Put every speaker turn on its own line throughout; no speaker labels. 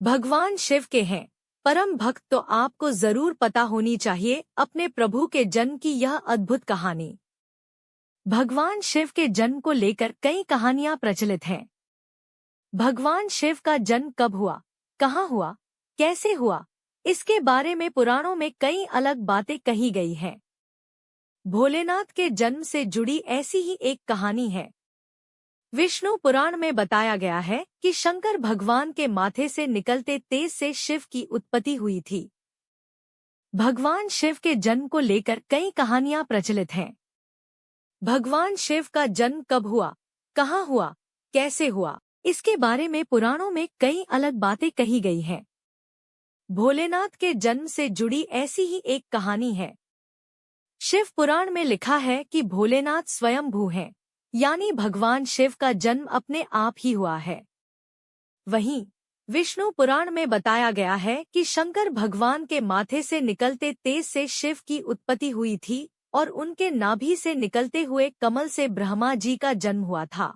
भगवान शिव के हैं परम भक्त तो आपको जरूर पता होनी चाहिए अपने प्रभु के जन्म की यह अद्भुत कहानी। भगवान शिव के जन्म को लेकर कई कहानियां प्रचलित हैं। भगवान शिव का जन्म कब हुआ, कहाँ हुआ, कैसे हुआ, इसके बारे में पुराणों में कई अलग बातें कही गई हैं। भोलेनाथ के जन्म से जुड़ी ऐसी ही एक कहानी है। विष्णु पुराण में बताया गया है कि शंकर भगवान के माथे से निकलते तेज से शिव की उत्पत्ति हुई थी। भगवान शिव के जन्म को लेकर कई कहानियां प्रचलित हैं। भगवान शिव का जन्म कब हुआ, कहाँ हुआ, कैसे हुआ, इसके बारे में पुराणों में कई अलग बातें कही गई हैं। भोलेनाथ के जन्म से जुड़ी ऐसी ही एक कहानी है। शिव पुराण में लिखा है कि भोलेनाथ स्वयंभू हैं, यानी भगवान शिव का जन्म अपने आप ही हुआ है। वहीं विष्णु पुराण में बताया गया है कि शंकर भगवान के माथे से निकलते तेज से शिव की उत्पत्ति हुई थी और उनके नाभि से निकलते हुए कमल से ब्रह्मा जी का जन्म हुआ था।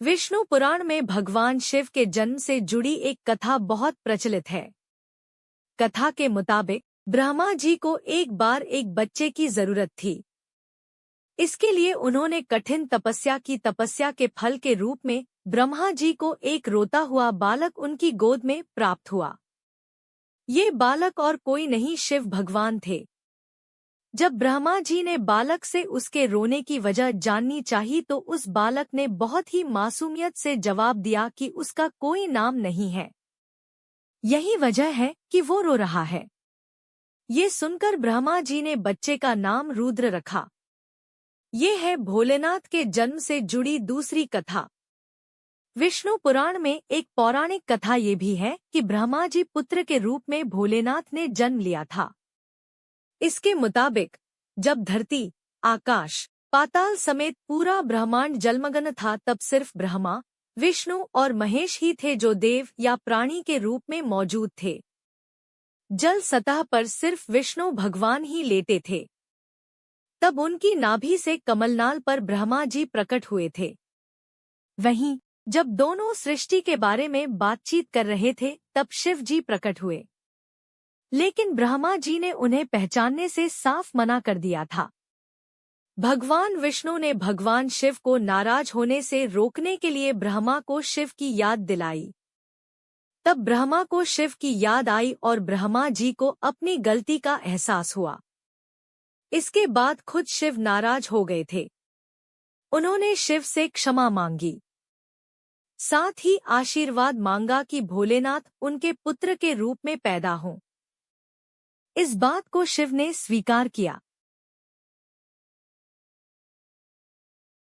विष्णु पुराण में भगवान शिव के जन्म से जुड़ी एक कथा बहुत प्रचलित है। कथा के मुताबिक ब्रह्मा जी को एक बार एक बच्चे की जरूरत थी। इसके लिए उन्होंने कठिन तपस्या की। तपस्या के फल के रूप में ब्रह्मा जी को एक रोता हुआ बालक उनकी गोद में प्राप्त हुआ। ये बालक और कोई नहीं, शिव भगवान थे। जब ब्रह्मा जी ने बालक से उसके रोने की वजह जाननी चाही तो उस बालक ने बहुत ही मासूमियत से जवाब दिया कि उसका कोई नाम नहीं है, यही वजह है कि वो रो रहा है। ये सुनकर ब्रह्मा जी ने बच्चे का नाम रुद्र रखा। ये है भोलेनाथ के जन्म से जुड़ी दूसरी कथा। विष्णु पुराण में एक पौराणिक कथा ये भी है कि ब्रह्मा जी पुत्र के रूप में भोलेनाथ ने जन्म लिया था। इसके मुताबिक जब धरती, आकाश, पाताल समेत पूरा ब्रह्मांड जलमग्न था तब सिर्फ ब्रह्मा, विष्णु और महेश ही थे जो देव या प्राणी के रूप में मौजूद थे। जल सतह पर सिर्फ विष्णु भगवान ही लेटे थे। तब उनकी नाभि से कमलनाल पर ब्रह्मा जी प्रकट हुए थे। वहीं जब दोनों सृष्टि के बारे में बातचीत कर रहे थे तब शिव जी प्रकट हुए, लेकिन ब्रह्मा जी ने उन्हें पहचानने से साफ मना कर दिया था। भगवान विष्णु ने भगवान शिव को नाराज होने से रोकने के लिए ब्रह्मा को शिव की याद दिलाई। तब ब्रह्मा को शिव की याद आई और ब्रह्मा जी को अपनी गलती का एहसास हुआ। इसके बाद खुद शिव नाराज हो गए थे। उन्होंने शिव से क्षमा मांगी, साथ ही आशीर्वाद मांगा कि भोलेनाथ उनके पुत्र के रूप में पैदा हों। इस बात को शिव ने स्वीकार किया।